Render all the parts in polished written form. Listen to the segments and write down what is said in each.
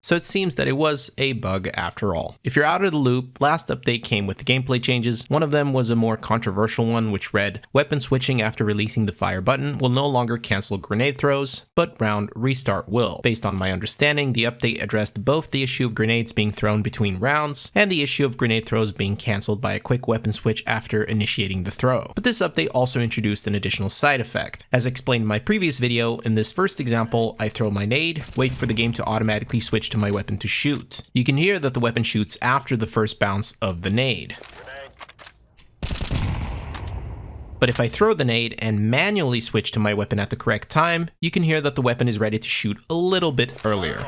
so it seems that it was a bug after all. If you're out of the loop, last update came with the gameplay changes. One of them was a more controversial one, which read, weapon switching after releasing the fire button will no longer cancel grenade throws, but round restart will. Based on my understanding, the update addressed both the issue of grenades being thrown between rounds and the issue of grenade throws being cancelled by a quick weapon switch after initiating the throw. But this update also introduced an additional side effect. As explained in my previous video, in this first example, I throw my nade, wait for the game to automatically switch to my weapon to shoot. You can hear that the weapon shoots after the first bounce of the nade. But if I throw the nade and manually switch to my weapon at the correct time, you can hear that the weapon is ready to shoot a little bit earlier.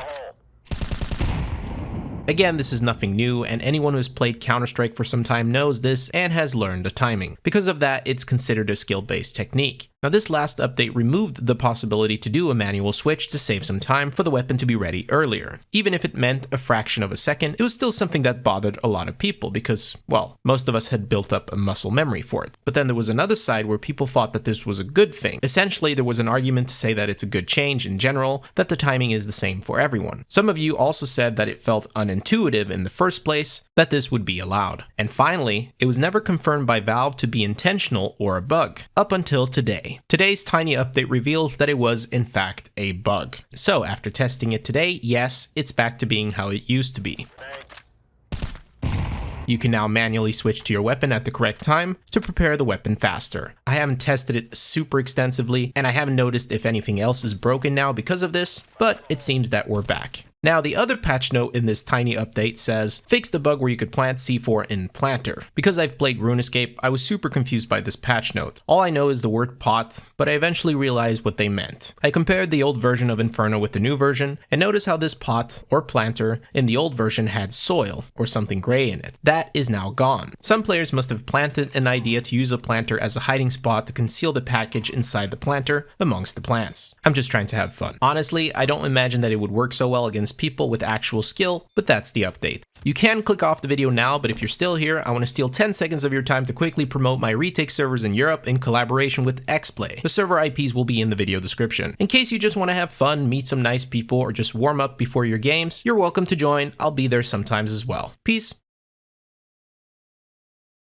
Again, this is nothing new, and anyone who has played Counter-Strike for some time knows this and has learned the timing. Because of that, it's considered a skill-based technique. Now, this last update removed the possibility to do a manual switch to save some time for the weapon to be ready earlier. Even if it meant a fraction of a second, it was still something that bothered a lot of people because, well, most of us had built up a muscle memory for it. But then there was another side where people thought that this was a good thing. Essentially, there was an argument to say that it's a good change in general, that the timing is the same for everyone. Some of you also said that it felt unintuitive in the first place, that this would be allowed. And finally, it was never confirmed by Valve to be intentional or a bug, up until today. Today's tiny update reveals that it was, in fact, a bug. So, after testing it today, yes, it's back to being how it used to be. You can now manually switch to your weapon at the correct time to prepare the weapon faster. I haven't tested it super extensively, and I haven't noticed if anything else is broken now because of this, but it seems that we're back. Now, the other patch note in this tiny update says, fix the bug where you could plant C4 in planter. Because I've played RuneScape, I was super confused by this patch note. All I know is the word pot, but I eventually realized what they meant. I compared the old version of Inferno with the new version, and notice how this pot, or planter, in the old version had soil, or something gray in it. That is now gone. Some players must have planted an idea to use a planter as a hiding spot to conceal the package inside the planter amongst the plants. I'm just trying to have fun. Honestly, I don't imagine that it would work so well against people with actual skill, but that's the update. You can click off the video now, but if you're still here, I want to steal 10 seconds of your time to quickly promote my retake servers in Europe in collaboration with XPLAY. The server IPs will be in the video description. In case you just want to have fun, meet some nice people, or just warm up before your games, you're welcome to join. I'll be there sometimes as well. Peace.